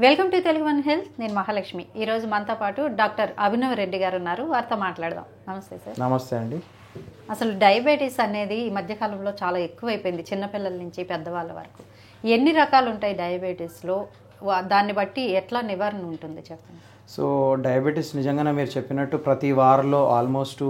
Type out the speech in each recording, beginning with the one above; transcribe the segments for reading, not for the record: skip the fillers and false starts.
Welcome to Telugu one health. నేను మహాలక్ష్మి. ఈరోజు మనతో పాటు డాక్టర్ అభినవ్ రెడ్డి గారు ఉన్నారు. వారితో మాట్లాడదాం. నమస్తే సార్. నమస్తే అండి. అసలు డయాబెటీస్ అనేది ఈ మధ్యకాలంలో చాలా ఎక్కువైపోయింది, చిన్నపిల్లల నుంచి పెద్దవాళ్ళ వరకు. ఎన్ని రకాలు ఉంటాయి డయాబెటీస్లో? దాన్ని బట్టి ఎట్లా నివారణ ఉంటుంది చెప్పండి. సో డయాబెటీస్ నిజంగానే మీరు చెప్పినట్టు ప్రతి వారంలో ఆల్మోస్ట్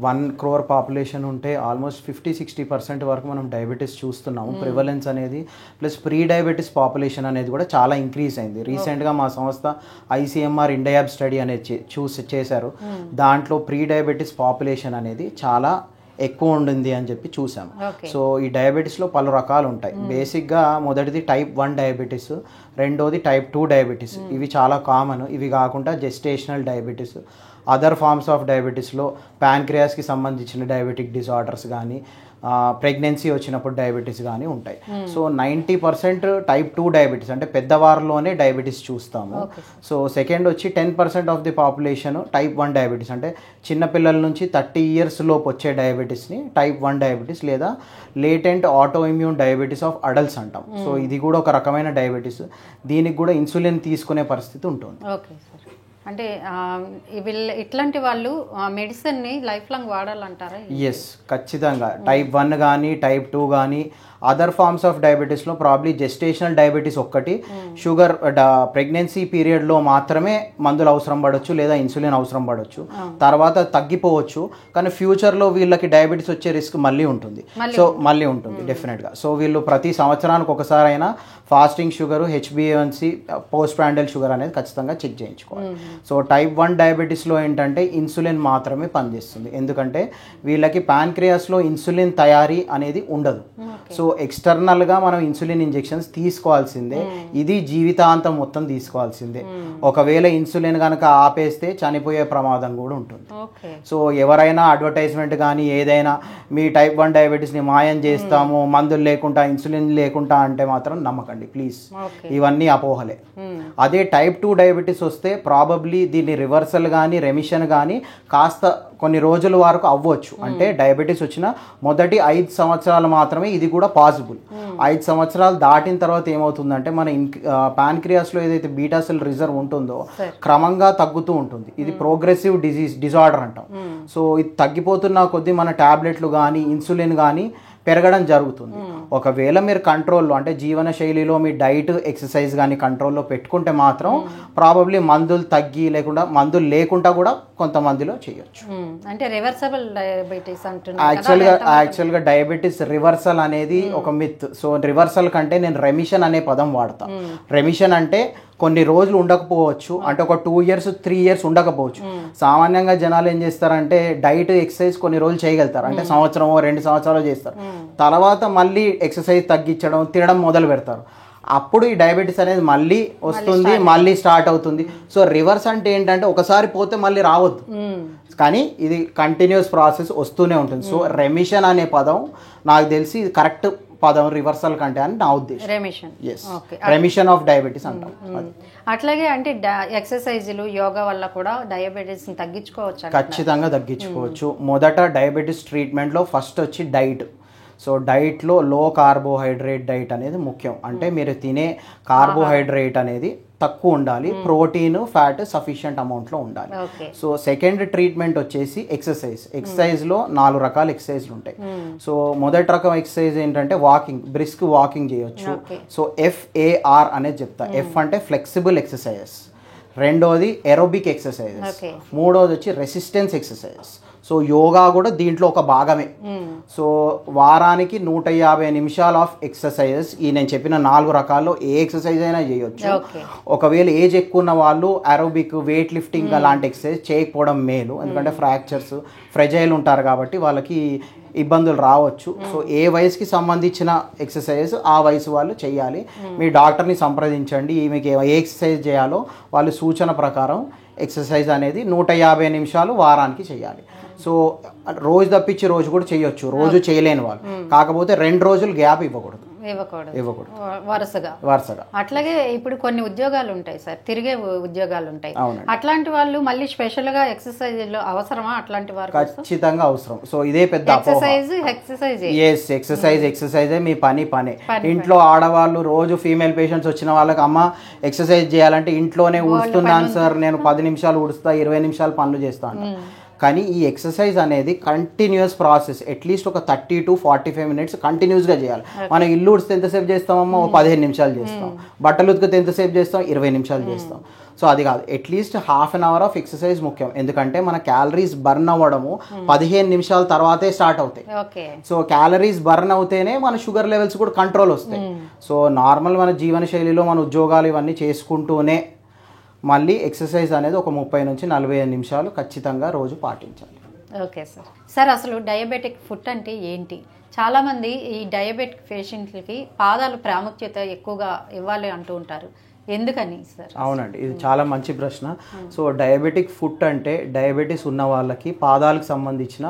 1 crore పాపులేషన్ ఉంటే ఆల్మోస్ట్ 50-60% వరకు మనం డయాబెటీస్ చూస్తున్నాము. ప్రివలెన్స్ అనేది ప్లస్ ప్రీ డయాబెటీస్ పాపులేషన్ అనేది కూడా చాలా ఇంక్రీజ్ అయింది. రీసెంట్గా మా సంస్థ ICMR ఇండియాబ్ స్టడీ అనేది చేశారు. దాంట్లో ప్రీ డయాబెటీస్ పాపులేషన్ అనేది చాలా ఎక్కువ ఉండింది అని చెప్పి చూసాము. సో ఈ డయాబెటీస్లో పలు రకాలు ఉంటాయి. బేసిక్గా మొదటిది టైప్ 1 డయాబెటీస్, రెండోది టైప్ 2 డయాబెటీస్. ఇవి చాలా కామన్. ఇవి కాకుండా gestational diabetes, other forms of డయాబెటీస్లో ప్యాంక్రియాస్కి సంబంధించిన డయాబెటిక్ డిజార్డర్స్ కానీ, ప్రెగ్నెన్సీ వచ్చినప్పుడు డయాబెటీస్ కానీ ఉంటాయి. సో 90% టైప్ 2 డయాబెటీస్ అంటే పెద్దవారిలోనే డయాబెటీస్ చూస్తాము. సో సెకండ్ వచ్చి 10% of the population type 1 diabetes అంటే చిన్నపిల్లల నుంచి 30 years లోపు వచ్చే డయాబెటీస్ని టైప్ 1 డయాబెటీస్ లేదా latent autoimmune diabetes of adults అంటాం. సో ఇది కూడా ఒక రకమైన డయాబెటీస్. దీనికి కూడా ఇన్సులిన్ తీసుకునే పరిస్థితి ఉంటుంది. Okay sir. అంటే ఇట్లాంటి వాళ్ళు మెడిసిన్ని లైఫ్ లాంగ్ వాడాలంటారా? ఎస్, ఖచ్చితంగా. టైప్ 1 కానీ టైప్ 2 కానీ అదర్ ఫార్మ్స్ ఆఫ్ డయాబెటీస్లో ప్రాబ్లీ జెస్టేషనల్ డయాబెటీస్ ఒక్కటి, షుగర్ ప్రెగ్నెన్సీ పీరియడ్లో మాత్రమే మందులు అవసరం పడవచ్చు లేదా ఇన్సులిన్ అవసరం పడవచ్చు. తర్వాత తగ్గిపోవచ్చు, కానీ ఫ్యూచర్లో వీళ్ళకి డయాబెటీస్ వచ్చే రిస్క్ మళ్ళీ ఉంటుంది. సో మళ్ళీ ఉంటుంది డెఫినెట్గా. సో వీళ్ళు ప్రతి సంవత్సరానికి ఒకసారి అయినా fasting sugar, HbA1c, post prandial sugar అనేది ఖచ్చితంగా చెక్ చేయించుకోవాలి. సో టైప్ 1 డయాబెటీస్లో ఏంటంటే ఇన్సులిన్ మాత్రమే పనిచేస్తుంది, ఎందుకంటే వీళ్ళకి ప్యాన్క్రియాస్లో ఇన్సులిన్ తయారీ అనేది ఉండదు. సో ఎక్స్టర్నల్గా మనం ఇన్సులిన్ ఇంజెక్షన్స్ తీసుకోవాల్సిందే. ఇది జీవితాంతం మొత్తం తీసుకోవాల్సిందే. ఒకవేళ ఇన్సులిన్ కనుక ఆపేస్తే చనిపోయే ప్రమాదం కూడా ఉంటుంది. సో ఎవరైనా అడ్వర్టైజ్మెంట్ కానీ ఏదైనా మీ టైప్ 1 డయాబెటీస్ని మాయం చేస్తాము, మందులు లేకుండా ఇన్సులిన్ లేకుండా అంటే మాత్రం నమ్మకండి ప్లీజ్. ఇవన్నీ అపోహలే. అదే టైప్ 2 డయాబెటీస్ వస్తే ప్రాబబ్లీ దీన్ని రివర్సల్ కానీ రెమిషన్ కానీ కాస్త కొన్ని రోజుల వరకు అవ్వచ్చు. అంటే డయాబెటీస్ వచ్చిన మొదటి 5 సంవత్సరాలు మాత్రమే ఇది కూడా పాసిబుల్. 5 సంవత్సరాలు దాటిన తర్వాత ఏమవుతుందంటే మన ప్యాన్క్రియాస్లో ఏదైతే బీటా సెల్ రిజర్వ్ ఉంటుందో క్రమంగా తగ్గుతూ ఉంటుంది. ఇది ప్రోగ్రెసివ్ డిజార్డర్ అంటాం. సో ఇది తగ్గిపోతున్న కొద్దీ మన టాబ్లెట్లు కానీ ఇన్సులిన్ కానీ పెరగడం జరుగుతుంది. ఒకవేళ మీరు కంట్రోల్లో అంటే జీవన శైలిలో మీ డైట్, ఎక్సర్సైజ్ కానీ కంట్రోల్లో పెట్టుకుంటే మాత్రం ప్రాబబ్లీ మందులు తగ్గి లేకుండా మందులు లేకుండా కూడా కొంతమందిలో చేయొచ్చు. అంటే రివర్సబుల్ డయాబెటీస్ యాక్చువల్గా డయాబెటీస్ రివర్సల్ అనేది ఒక మిత్. సో రివర్సల్ కంటే నేను రెమిషన్ అనే పదం వాడతా. రెమిషన్ అంటే కొన్ని రోజులు ఉండకపోవచ్చు, అంటే ఒక 2 years 3 years ఉండకపోవచ్చు. సామాన్యంగా జనాలు ఏం చేస్తారంటే డైట్, ఎక్సర్సైజ్ కొన్ని రోజులు చేయగలుగుతారు, అంటే సంవత్సరమో 2 సంవత్సరాలు చేస్తారు. తర్వాత మళ్ళీ ఎక్సర్సైజ్ తగ్గించడం, తినడం మొదలు పెడతారు. అప్పుడు ఈ డయాబెటీస్ అనేది మళ్ళీ వస్తుంది, మళ్ళీ స్టార్ట్ అవుతుంది. సో రివర్స్ అంటే ఏంటంటే ఒకసారి పోతే మళ్ళీ రావద్దు, కానీ ఇది కంటిన్యూస్ ప్రాసెస్ వస్తూనే ఉంటుంది. సో రెమిషన్ అనే పదం నాకు తెలిసి ఇది కరెక్ట్ పదం రివర్సల్ కంటే అని నా ఉద్దేశం. రెమిషన్ ఆఫ్ డయాబెటీస్ అంటాం. అట్లాగే అంటే ఎక్సర్సైజులు, యోగా వల్ల కూడా డయాబెటీస్ తగ్గించుకోవచ్చు. ఖచ్చితంగా తగ్గించుకోవచ్చు. మొదట డయాబెటీస్ ట్రీట్మెంట్లో ఫస్ట్ వచ్చి డైట్. సో డైట్లో లో కార్బోహైడ్రేట్ డైట్ అనేది ముఖ్యం. అంటే మీరు తినే కార్బోహైడ్రేట్ అనేది తక్కువ ఉండాలి, ప్రోటీన్, ఫ్యాట్ సఫిషియంట్ అమౌంట్లో ఉండాలి. సో సెకండ్ ట్రీట్మెంట్ వచ్చేసి ఎక్సర్సైజ్లో 4 రకాల ఎక్సర్సైజ్లు ఉంటాయి. సో మొదటి రకం ఎక్సర్సైజ్ ఏంటంటే వాకింగ్, బ్రిస్క్ వాకింగ్ చేయొచ్చు. సో FAR అనేది చెప్తా. F అంటే ఫ్లెక్సిబుల్ ఎక్సర్సైజెస్, రెండోది ఎరోబిక్ ఎక్సర్సైజెస్, మూడోది వచ్చి రెసిస్టెన్స్ ఎక్సర్సైజెస్. సో యోగా కూడా దీంట్లో ఒక భాగమే. సో వారానికి 150 నిమిషాలు ఆఫ్ ఎక్సర్సైజెస్. ఈ నేను చెప్పిన 4 రకాల్లో ఏ ఎక్సర్సైజ్ అయినా చేయొచ్చు. ఒకవేళ ఏజ్ ఎక్కువ ఉన్న వాళ్ళు అరోబిక్, వెయిట్ లిఫ్టింగ్ అలాంటి ఎక్సర్సైజ్ చేయకపోవడం మేలు, ఎందుకంటే ఫ్రాక్చర్స్, ఫ్రెజైల్ ఉంటారు కాబట్టి వాళ్ళకి ఇబ్బందులు రావచ్చు. సో ఏ వయసుకి సంబంధించిన ఎక్సర్సైజ్ ఆ వయసు వాళ్ళు చేయాలి. మీ డాక్టర్ని సంప్రదించండి, మీకు ఏ ఎక్సర్సైజ్ చేయాలో వాళ్ళు సూచన ప్రకారం ఎక్సర్సైజ్ అనేది 150 నిమిషాలు వారానికి చేయాలి. సో రోజు తప్పించి రోజు కూడా చేయొచ్చు, రోజు చేయలేని వాళ్ళు. కాకపోతే 2 రోజులు గ్యాప్ ఇవ్వకూడదు. ఇవ్వకూడదు వరుసగా. అట్లాగే ఇప్పుడు కొన్ని ఉద్యోగాలు ఉంటాయి సార్, తిరిగే ఉద్యోగాలు ఉంటాయి. అట్లాంటి వాళ్ళు మళ్ళీ స్పెషల్ గా ఎక్సర్సైజ్ అవసరమా? అట్లాంటి వారు ఖచ్చితంగా అవసరం. సో ఇదే పెద్ద ఎక్సర్సైజ్ మీ పని. ఇంట్లో ఆడవాళ్ళు రోజు ఫీమేల్ పేషెంట్స్ వచ్చిన వాళ్ళకి అమ్మ ఎక్సర్సైజ్ చేయాలంటే ఇంట్లోనే ఊడుస్తున్నాను సార్, నేను 10 నిమిషాలు ఊడుస్తా, 20 నిమిషాలు పనులు చేస్తాను. కానీ ఈ ఎక్సర్సైజ్ అనేది కంటిన్యూస్ ప్రాసెస్. అట్లీస్ట్ ఒక 30 to 45 minutes కంటిన్యూస్గా చేయాలి. మనం ఇల్లు ఉడిస్తే ఎంతసేపు చేస్తామమ్మా? 15 నిమిషాలు చేస్తాం. బట్టలు ఉతికితే ఎంతసేపు చేస్తాం? 20 నిమిషాలు చేస్తాం. సో అది కాదు, at least ½ an hour of exercise ముఖ్యం. ఎందుకంటే మన క్యాలరీస్ బర్న్ అవ్వడము 15 నిమిషాల తర్వాతే స్టార్ట్ అవుతాయి. సో క్యాలరీస్ బర్న్ అవుతేనే మన షుగర్ లెవెల్స్ కూడా కంట్రోల్ వస్తాయి. సో నార్మల్ మన జీవన శైలిలో మన ఉద్యోగాలు ఇవన్నీ చేసుకుంటూనే మళ్ళీ ఎక్సర్సైజ్ అనేది ఒక 30 నుంచి 45 నిమిషాలు ఖచ్చితంగా రోజు పాటించాలి. Okay sir. సార్ అసలు డయాబెటిక్ ఫుడ్ అంటే ఏంటి? చాలామంది ఈ డయాబెటిక్ పేషెంట్లకి పాదాలు ప్రాముఖ్యత ఎక్కువగా ఇవ్వాలి అంటూ ఉంటారు, ఎందుకని సార్? అవునండి, ఇది చాలా మంచి ప్రశ్న. సో డయాబెటిక్ ఫుడ్ అంటే డయాబెటీస్ ఉన్న వాళ్ళకి పాదాలకు సంబంధించిన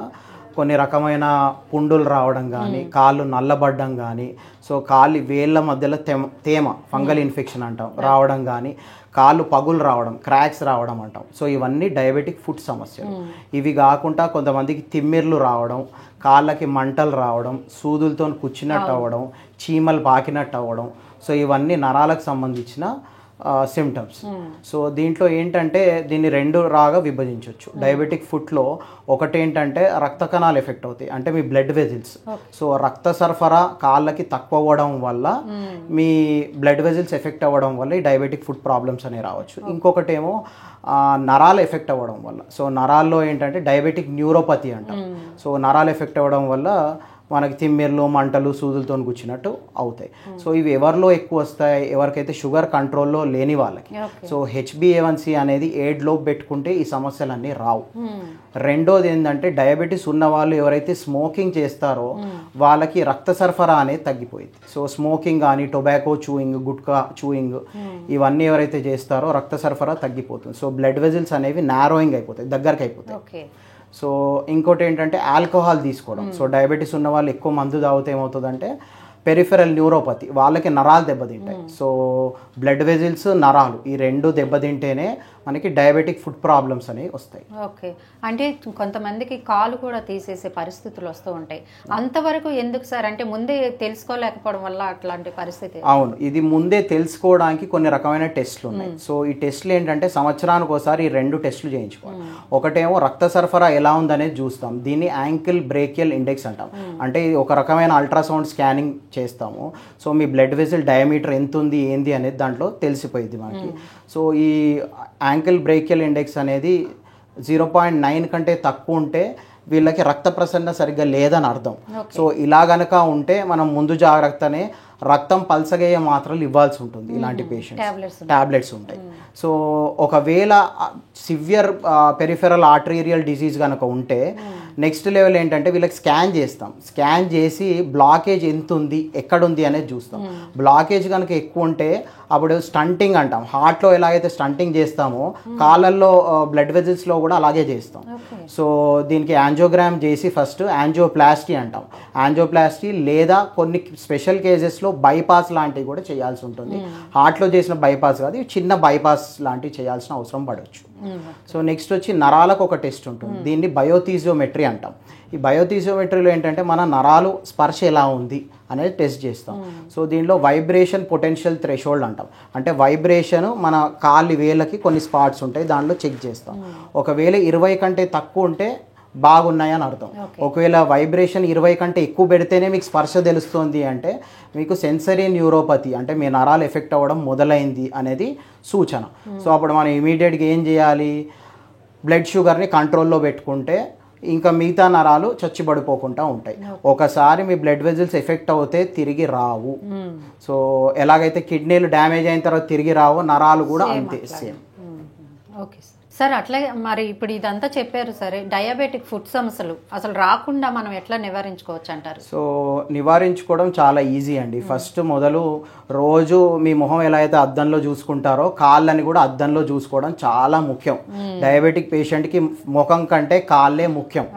కొన్ని రకమైన పుండులు రావడం కానీ, కాళ్ళు నల్లబడ్డం కానీ, సో కాళ్ళు వేళ్ళ మధ్యలో తేమ ఫంగల్ ఇన్ఫెక్షన్ అంటాం రావడం కానీ, కాళ్ళు పగులు రావడం, క్రాక్స్ రావడం అంటాం. సో ఇవన్నీ డయాబెటిక్ ఫుడ్ సమస్యలు. ఇవి కాకుండా కొంతమందికి తిమ్మిర్లు రావడం, కాళ్ళకి మంటలు రావడం, సూదులతో కుచ్చినట్టు అవ్వడం, చీమలు పాకినట్టు అవ్వడం, సో ఇవన్నీ నరాలకు సంబంధించిన సిమ్టమ్స్. సో దీంట్లో ఏంటంటే దీన్ని 2 రాగా విభజించవచ్చు. డయాబెటిక్ ఫుడ్లో ఒకటి ఏంటంటే రక్త కణాలు ఎఫెక్ట్ అవుతాయి, అంటే మీ బ్లడ్ వెజిల్స్. సో రక్త సరఫరా కాళ్ళకి తక్కువ అవ్వడం వల్ల మీ బ్లడ్ వెజిల్స్ ఎఫెక్ట్ అవ్వడం వల్ల ఈ డయాబెటిక్ ఫుడ్ ప్రాబ్లమ్స్ అనేవి రావచ్చు. ఇంకొకటి ఏమో నరాలు ఎఫెక్ట్ అవ్వడం వల్ల. సో నరాల్లో ఏంటంటే డయాబెటిక్ న్యూరోపతి అంటాం. సో నరాలు ఎఫెక్ట్ అవ్వడం వల్ల మనకి తిమ్మిర్లు, మంటలు, సూదులతో కూర్చున్నట్టు అవుతాయి. సో ఇవి ఎవరిలో ఎక్కువ వస్తాయి? ఎవరికైతే షుగర్ కంట్రోల్లో లేని వాళ్ళకి. సో HbA1c అనేది 8 లోపు పెట్టుకుంటే ఈ సమస్యలన్నీ రావు. రెండోది ఏంటంటే డయాబెటీస్ ఉన్న వాళ్ళు ఎవరైతే స్మోకింగ్ చేస్తారో వాళ్ళకి రక్త సరఫరా అనేది తగ్గిపోయింది. సో స్మోకింగ్ కానీ, టొబాకో చూయింగ్, గుట్కా చూయింగ్ ఇవన్నీ ఎవరైతే చేస్తారో రక్త సరఫరా తగ్గిపోతుంది. సో బ్లడ్ వెజిల్స్ అనేవి నారోయింగ్ అయిపోతాయి, దగ్గరకు అయిపోతాయి. సో ఇంకోటి ఏంటంటే ఆల్కహాల్ తీసుకోవడం. సో డయాబెటీస్ ఉన్న వాళ్ళు ఎక్కువ మందు తాగితే ఏమవుతుందంటే పెరిఫెరల్ న్యూరోపతి, వాళ్ళకి నరాలు దెబ్బతింటాయి. సో బ్లడ్ వెజిల్స్, నరాలు ఈ 2 దెబ్బతింటేనే మనకి డయాబెటిక్ ఫుడ్ ప్రాబ్లమ్స్ అనేవి వస్తాయి. ఓకే, అంటే కొంతమందికి కాలు కూడా తీసేసే పరిస్థితులు వస్తూ ఉంటాయి. అంతవరకు ఎందుకు సార్? అంటే ముందే తెలుసుకోలేకపోవడం వల్ల అట్లాంటి పరిస్థితి? అవును, ఇది ముందే తెలుసుకోవడానికి కొన్ని రకమైన టెస్ట్లు ఉన్నాయి. సో ఈ టెస్ట్లు ఏంటంటే సంవత్సరానికి ఒకసారి ఈ 2 టెస్టులు చేయించుకోవాలి. ఒకటేమో రక్త సరఫరా ఎలా ఉందనేది చూస్తాం, దీన్ని యాంకిల్ బ్రేకియల్ ఇండెక్స్ అంటాం. అంటే ఒక రకమైన అల్ట్రాసౌండ్ స్కానింగ్ చేస్తాము. సో మీ బ్లడ్ వెజిల్ డయామీటర్ ఎంత ఉంది ఏంది అనేది దాంట్లో తెలిసిపోయింది మనకి. సో ఈ యాంకిల్ బ్రేకియల్ ఇండెక్స్ అనేది 0.9 కంటే తక్కువ ఉంటే వీళ్ళకి రక్త ప్రసరణ సరిగ్గా లేదని అర్థం. సో ఇలా గనక ఉంటే మనం ముందు జాగ్రత్తనే రక్తం పల్సగయ్యే మాత్రలు ఇవ్వాల్సి ఉంటుంది. ఇలాంటి పేషెంట్స్ టాబ్లెట్స్ ఉంటాయి. సో ఒకవేళ సివియర్ పెరిఫెరల్ ఆర్టరీరియల్ డిసీజ్ కనుక ఉంటే నెక్స్ట్ లెవెల్ ఏంటంటే వీళ్ళకి స్కాన్ చేస్తాం. స్కాన్ చేసి బ్లాకేజ్ ఎంత ఉంది, ఎక్కడుంది అనేది చూస్తాం. బ్లాకేజ్ కనుక ఎక్కువ ఉంటే అప్పుడు స్టంటింగ్ అంటాం. హార్ట్లో ఎలాగైతే స్టంటింగ్ చేస్తామో కాళ్ళల్లో బ్లడ్ వెజిల్స్లో కూడా అలాగే చేస్తాం. సో దీనికి యాంజియోగ్రామ్ చేసి ఫస్ట్ యాంజియోప్లాస్టీ అంటాం. యాంజియోప్లాస్టీ లేదా కొన్ని స్పెషల్ కేసెస్లో బైపాస్ లాంటివి కూడా చేయాల్సి ఉంటుంది. హార్ట్లో చేసిన బైపాస్ కాదు, చిన్న బైపాస్ లాంటివి చేయాల్సిన అవసరం పడవచ్చు. సో నెక్స్ట్ వచ్చి నరాలకు ఒక టెస్ట్ ఉంటుంది, దీన్ని బయోథీజియోమెట్రీ అంటాం. ఈ బయోథీజియోమెట్రీలో ఏంటంటే మన నరాలు స్పర్శ ఎలా ఉంది అనేది టెస్ట్ చేస్తాం. సో దీనిలో వైబ్రేషన్ పొటెన్షియల్ థ్రెషోల్డ్ అంటాం. అంటే వైబ్రేషన్ మన కాలి వేళ్ళకి కొన్ని స్పాట్స్ ఉంటాయి, దానిలో చెక్ చేస్తాం. ఒకవేళ 20 కంటే తక్కువ ఉంటే బాగున్నాయని అర్థం. ఒకవేళ వైబ్రేషన్ 20 కంటే ఎక్కువ పెడితేనే మీకు స్పర్శ తెలుస్తుంది అంటే మీకు సెన్సరీ న్యూరోపతి, అంటే మీ నరాలు ఎఫెక్ట్ అవ్వడం మొదలైంది అనేది సూచన. సో అప్పుడు మనం ఇమీడియట్గా ఏం చేయాలి? బ్లడ్ షుగర్ని కంట్రోల్లో పెట్టుకుంటే ఇంకా మిగతా నరాలు చచ్చిపడిపోకుండా ఉంటాయి. ఒకసారి మీ బ్లడ్ వెజిల్స్ ఎఫెక్ట్ అవుతే తిరిగి రావు. సో ఎలాగైతే కిడ్నీలు డ్యామేజ్ అయిన తర్వాత తిరిగి రావు, నరాలు కూడా అంతే సేమ్. ఓకే సార్, అట్లాగే మరి ఇప్పుడు ఇదంతా చెప్పారు సరే, డయాబెటిక్ ఫుడ్ సమస్యలు అసలు రాకుండా మనం ఎట్లా నివారించుకోవచ్చు అంటారు? సో నివారించుకోవడం చాలా ఈజీ అండి. ఫస్ట్ మొదలు రోజు మీ మొహం ఎలా అయితే అద్దంలో చూసుకుంటారో కాళ్ళని కూడా అద్దంలో చూసుకోవడం చాలా ముఖ్యం. డయాబెటిక్ పేషెంట్కి ముఖం కంటే కాళ్ళే ముఖ్యం.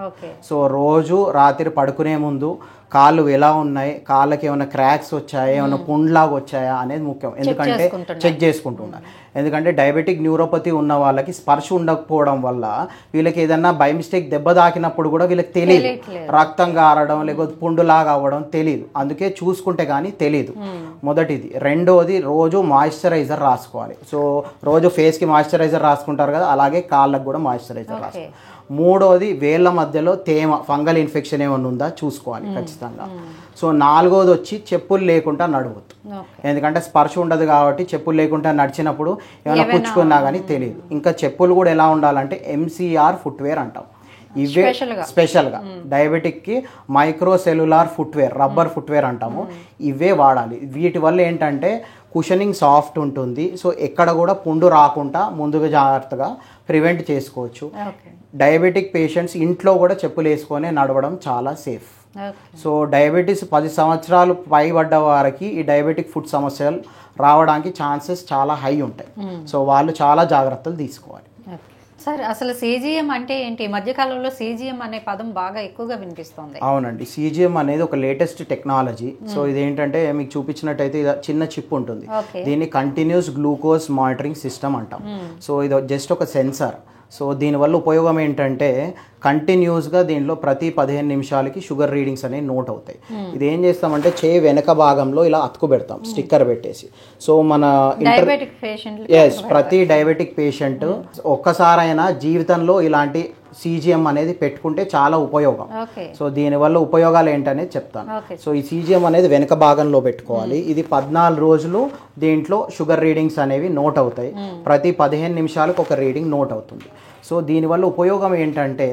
సో రోజు రాత్రి పడుకునే ముందు కాళ్ళు ఎలా ఉన్నాయి, కాళ్ళకి ఏమైనా క్రాక్స్ వచ్చాయా, ఏమైనా పుండ్లాగా వచ్చాయా అనేది ముఖ్యం. ఎందుకంటే చెక్ చేసుకుంటున్నారు. ఎందుకంటే డయాబెటిక్ న్యూరోపతి ఉన్న వాళ్ళకి స్పర్శ ఉండకపోవడం వల్ల వీళ్ళకి ఏదన్నా బై మిస్టేక్ దెబ్బ తాకినప్పుడు కూడా వీళ్ళకి తెలియదు, రక్తం గారడం లేకపోతే పుండులాగా అవ్వడం తెలియదు. అందుకే చూసుకుంటే కానీ తెలియదు. మొదటిది. రెండోది, రోజు మాయిశ్చరైజర్ రాసుకోవాలి. సో రోజు ఫేస్కి మాయిశ్చరైజర్ రాసుకుంటారు కదా, అలాగే కాళ్ళకు కూడా మాయిశ్చరైజర్ రాసుకోవాలి. మూడోది, వేళ్ళ మధ్యలో తేమ, ఫంగల్ ఇన్ఫెక్షన్ ఏమైనా ఉందా చూసుకోవాలి ఖచ్చితంగా. సో నాలుగోది వచ్చి చెప్పులు లేకుండా నడవద్దు. ఎందుకంటే స్పర్శ ఉండదు కాబట్టి చెప్పులు లేకుండా నడిచినప్పుడు ఏమైనా పుచ్చుకున్నా కానీ తెలియదు. ఇంకా చెప్పులు కూడా ఎలా ఉండాలంటే ఎంసీఆర్ ఫుట్వేర్ అంటాం. ఇవే స్పెషల్గా డయాబెటిక్కి micro cellular footwear, rubber footwear అంటాము. ఇవే వాడాలి. వీటి వల్ల ఏంటంటే కుషనింగ్ సాఫ్ట్ ఉంటుంది. సో ఎక్కడ కూడా పుండు రాకుండా ముందుగా జాగ్రత్తగా ప్రివెంట్ చేసుకోవచ్చు. డయాబెటిక్ పేషెంట్స్ ఇంట్లో కూడా చెప్పులు వేసుకొని నడవడం చాలా సేఫ్. సో డయాబెటీస్ 10 సంవత్సరాలు పైబడ్డ వారికి ఈ డయాబెటిక్ ఫుడ్ సమస్యలు రావడానికి ఛాన్సెస్ చాలా హై ఉంటాయి. సో వాళ్ళు చాలా జాగ్రత్తలు తీసుకోవాలి. సార్, అసలు సీజీఎం అంటే ఏంటి? ఈ మధ్యకాలంలో సీజీఎం అనే పదం బాగా ఎక్కువగా వినిపిస్తుంది. అవునండి, సీజీఎం అనేది ఒక లేటెస్ట్ టెక్నాలజీ. సో ఇదేంటంటే మీకు చూపించినట్టయితే ఇది చిన్న చిప్ ఉంటుంది. దీన్ని కంటిన్యూస్ గ్లూకోజ్ మానిటరింగ్ సిస్టమ్ అంటాం. సో ఇది జస్ట్ ఒక సెన్సార్. సో దీనివల్ల ఉపయోగం ఏంటంటే కంటిన్యూస్గా దీనిలో ప్రతి 15 నిమిషాలకి షుగర్ రీడింగ్స్ అనేవి నోట్ అవుతాయి. ఇది ఏం చేస్తామంటే చేయి వెనక భాగంలో ఇలా అతుకు పెడతాం స్టిక్కర్ పెట్టేసి. సో మన ప్రతి డయాబెటిక్ పేషెంట్ ఒక్కసారైనా జీవితంలో ఇలాంటి సీజీఎం అనేది పెట్టుకుంటే చాలా ఉపయోగం. సో దీనివల్ల ఉపయోగాలు ఏంటనేది చెప్తాను. సో ఈ సీజీఎం అనేది వెనక భాగంలో పెట్టుకోవాలి. ఇది 14 రోజులు దీంట్లో షుగర్ రీడింగ్స్ అనేవి నోట్ అవుతాయి. ప్రతి 15 నిమిషాలకు ఒక రీడింగ్ నోట్ అవుతుంది. సో దీనివల్ల ఉపయోగం ఏంటంటే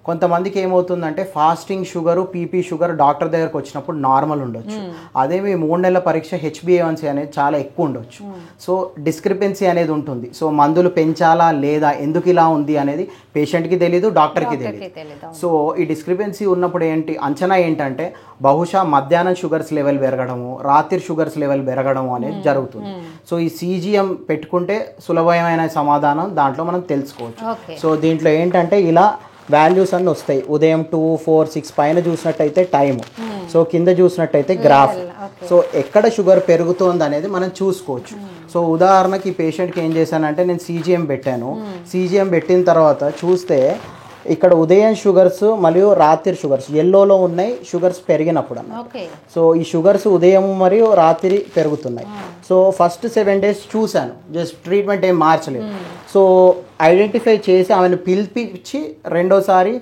కొంతమందికి ఏమవుతుందంటే fasting sugar, PP sugar doctor దగ్గరకు వచ్చినప్పుడు నార్మల్ ఉండొచ్చు. అదే మీ 3 నెలల పరీక్ష HbA1c అనేది చాలా ఎక్కువ ఉండొచ్చు. సో డిస్క్రిపెన్సీ అనేది ఉంటుంది. సో మందులు పెంచాలా లేదా, ఎందుకు ఇలా ఉంది అనేది పేషెంట్కి తెలియదు, డాక్టర్కి తెలియదు. సో ఈ డిస్క్రిపెన్సీ ఉన్నప్పుడు అంచనా ఏంటంటే బహుశా మధ్యాహ్నం షుగర్స్ లెవెల్ పెరగడము, రాత్రి షుగర్స్ లెవెల్ పెరగడము అనేది జరుగుతుంది. సో ఈ సీజీఎం పెట్టుకుంటే సులభమైన సమాధానం దాంట్లో మనం తెలుసుకోవచ్చు. సో దీంట్లో ఏంటంటే ఇలా వాల్యూస్ అన్నీ వస్తాయి. ఉదయం 2, 4, 6 పైన చూసినట్టయితే టైము, సో కింద చూసినట్టయితే గ్రాఫ్. సో ఎక్కడ షుగర్ పెరుగుతోంది అనేది మనం చూసుకోవచ్చు. సో ఉదాహరణకి ఈ పేషెంట్కి ఏం చేశానంటే నేను సీజీఎం పెట్టాను. సీజీఎం పెట్టిన తర్వాత చూస్తే ఇక్కడ ఉదయం షుగర్స్ మరియు రాత్రి షుగర్స్ ఎల్లోలో ఉన్నాయి, షుగర్స్ పెరిగినప్పుడు అన్న. సో ఈ షుగర్స్ ఉదయం మరియు రాత్రి పెరుగుతున్నాయి. సో ఫస్ట్ 7 days చూశాను, జస్ట్ ట్రీట్మెంట్ ఏం మార్చలేదు. సో ఐడెంటిఫై చేసి ఆమెను పిలిపించి రెండోసారి